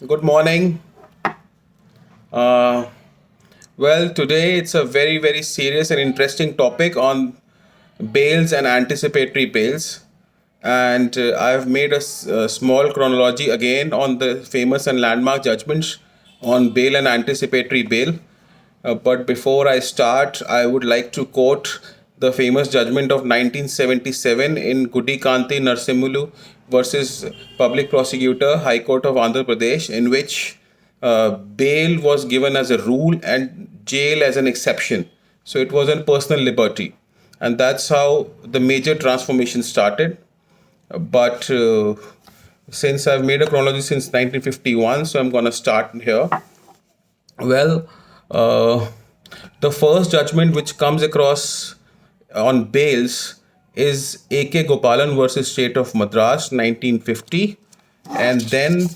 Good morning. Uh, today it's a very serious and interesting topic on bails and anticipatory bails. And I've made a small chronology again on the famous and landmark judgments on bail and anticipatory bail. But before I start, I would like to quote the famous judgment of 1977 in Gudikanti Narsimulu versus Public Prosecutor, High Court of Andhra Pradesh, in which bail was given as a rule and jail as an exception. So it was in personal liberty. And that's how the major transformation started. But since I've made a chronology since 1951, so I'm going to start here. Well, uh, the first judgment which comes across on bails is A.K. Gopalan versus State of Madras, 1950. And then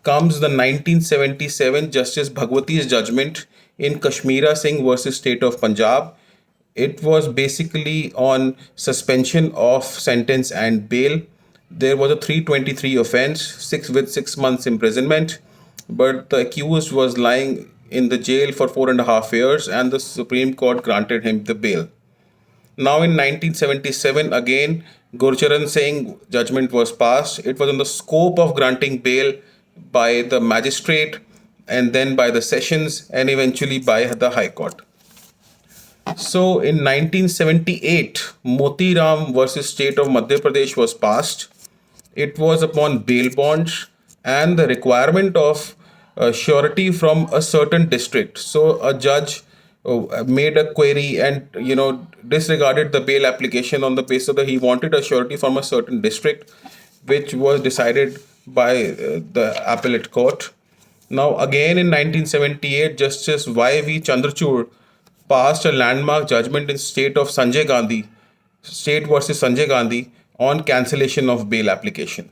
comes the 1977 Justice Bhagwati's judgment in Kashmira Singh versus State of Punjab. It was basically on suspension of sentence and bail. There was a 323 offense, 6 months imprisonment, but the accused was lying in the jail for 4.5 years, and the Supreme Court granted him the bail. Now in 1977, again, Gurcharan Singh judgment was passed. It was on the scope of granting bail by the magistrate and then by the sessions and eventually by the High Court. So in 1978, Moti Ram versus State of Madhya Pradesh was passed. It was upon bail bonds and the requirement of surety from a certain district. So a judge made a query and disregarded the bail application on the basis that he wanted a surety from a certain district, which was decided by the appellate court. Now, again in 1978, Justice Y.V. Chandrachud passed a landmark judgment in state versus Sanjay Gandhi, on cancellation of bail application.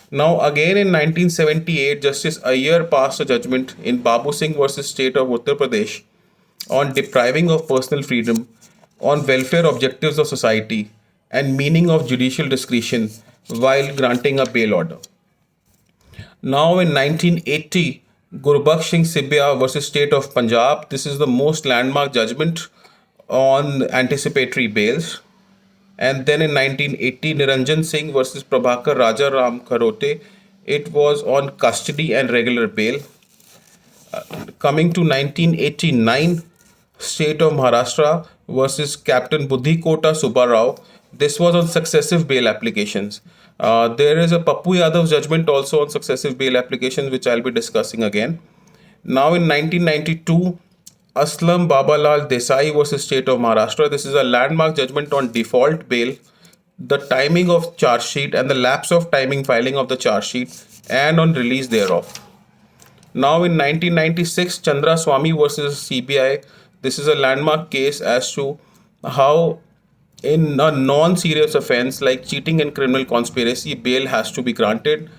Now, again in 1978, Justice Iyer passed a judgment in Babu Singh versus State of Uttar Pradesh on depriving of personal freedom, on welfare objectives of society, and meaning of judicial discretion while granting a bail order. Now in 1980, Gurbaksh Singh Sibhya versus State of Punjab. This is the most landmark judgment on anticipatory bails. And then in 1980, Niranjan Singh versus Prabhakar Raja Ram Kharote. It was on custody and regular bail. Coming to 1989, State of Maharashtra versus Captain Buddhi Kota Subbarao. This was on successive bail applications. There is a Pappu Yadav judgment also on successive bail applications, which I'll be discussing again. Now in 1992, Aslam Babalal Desai versus State of Maharashtra. This is a landmark judgment on default bail, the timing of charge sheet and the lapse of timing filing of the charge sheet, and on release thereof. Now in 1996, Chandra Swamy versus CBI. This is a landmark case as to how in a non-serious offense like cheating and criminal conspiracy, bail has to be granted.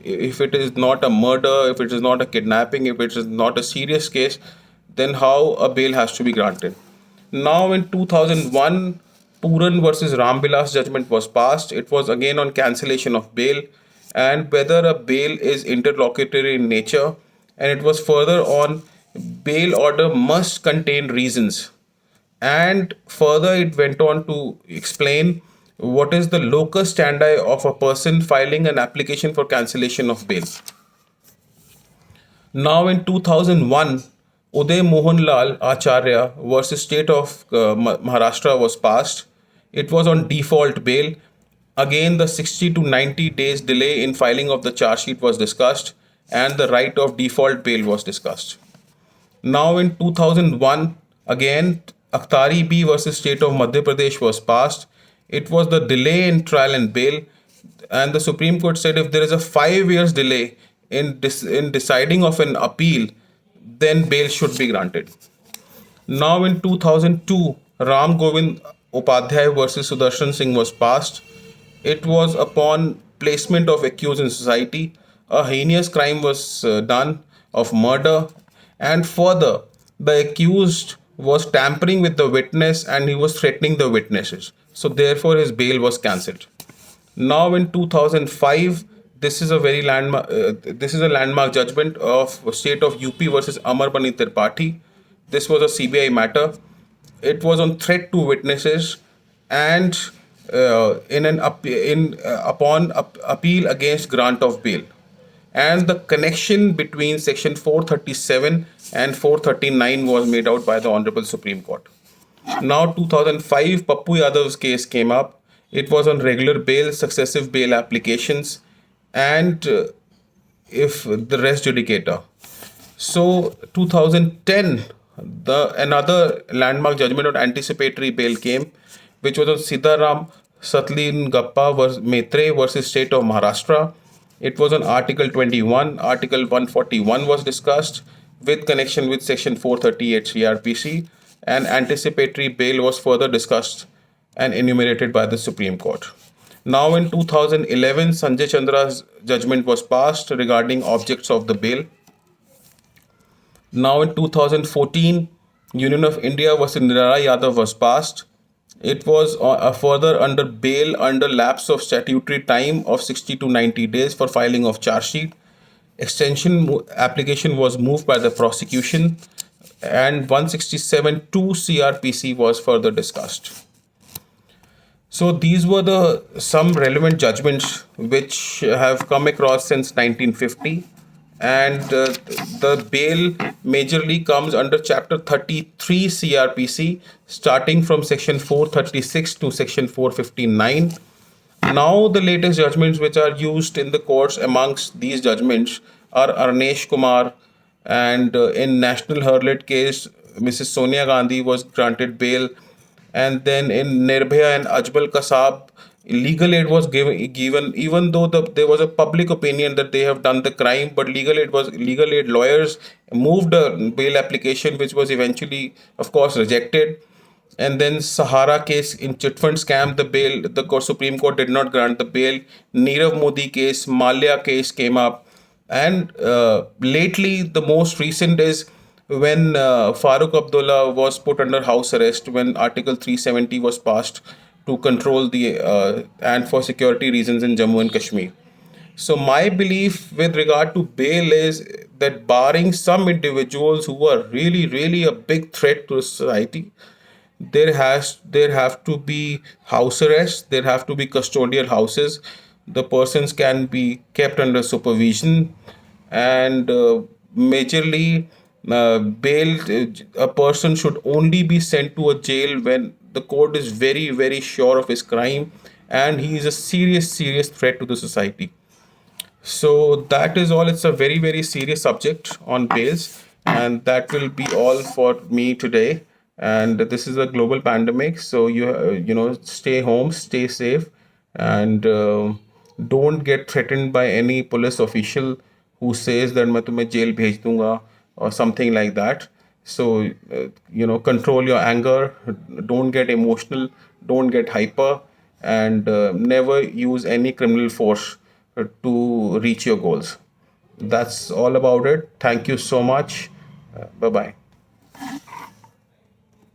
If it is not a murder, if it is not a kidnapping, if it is not a serious case, then how a bail has to be granted. Now in 2001, Puran versus Rambilas judgment was passed. It was again on cancellation of bail and whether a bail is interlocutory in nature, and it was further on bail order must contain reasons. And further, it went on to explain what is the locus standi of a person filing an application for cancellation of bail. Now in 2001, Uday Mohanlal Acharya versus State of Maharashtra was passed. It was on default bail. Again, the 60 to 90 days delay in filing of the charge sheet was discussed, and the right of default bail was discussed. Now in 2001, again, Akhtari B versus State of Madhya Pradesh was passed. It was the delay in trial and bail, and the Supreme Court said if there is a 5 years delay in deciding of an appeal, then bail should be granted. Now in 2002, Ram Govind Upadhyay versus Sudarshan Singh was passed. It was upon placement of accused in society. A heinous crime was done of murder, and further, the accused was tampering with the witness and he was threatening the witnesses. So, therefore, his bail was cancelled. Now, in 2005, this is a very landmark. This is a landmark judgment of state of UP versus Amar Bani Tripathi. This was a CBI matter. It was on threat to witnesses and in an upon appeal against grant of bail, and the connection between section 437 and 439 was made out by the Honorable Supreme Court. Now, 2005, Pappu Yadav's case came up. It was on regular bail, successive bail applications, and if the res judicata. So, 2010, the another landmark judgment on anticipatory bail came, which was on Siddharam Satlin Gappa versus Maitre versus State of Maharashtra. It was on Article 21. Article 141 was discussed with connection with Section 438 CRPC, and anticipatory bail was further discussed and enumerated by the Supreme Court. Now, in 2011, Sanjay Chandra's judgment was passed regarding objects of the bail. Now, in 2014, Union of India versus Nirala Yadav was passed. It was further under bail under lapse of statutory time of 60 to 90 days for filing of charge sheet. Extension application was moved by the prosecution, and 167(2) CRPC was further discussed. So these were the some relevant judgments which have come across since 1950, and the bail majorly comes under Chapter 33 CRPC, starting from Section 436 to Section 459. Now, the latest judgments which are used in the courts amongst these judgments are Arnesh Kumar, and in National Hurlet case, Mrs. Sonia Gandhi was granted bail, and then in Nirbhaya and Ajmal Kasab, legal aid was given even though there was a public opinion that they have done the crime, but legal aid lawyers moved a bail application which was eventually, of course, rejected. And then Sahara case in chit fund scam, the Supreme Court did not grant the bail. Nirav Modi case, Malia case came up, and lately the most recent is when Farooq Abdullah was put under house arrest when Article 370 was passed to control the and for security reasons in Jammu and Kashmir. So my belief with regard to bail is that barring some individuals who are really, really a big threat to society, there have to be house arrest, there have to be custodial houses. The persons can be kept under supervision, and majorly bail. A person should only be sent to a jail when the court is very, very sure of his crime and he is a serious, serious threat to the society. So that is all. It's a very, very serious subject on bails, and that will be all for me today. And this is a global pandemic, so stay home, stay safe, and don't get threatened by any police official who says that मैं तुम्हें jail भेज दूंगा or something like that. So control your anger, don't get emotional, don't get hyper, and never use any criminal force to reach your goals. That's all about it. Thank you so much. Bye bye.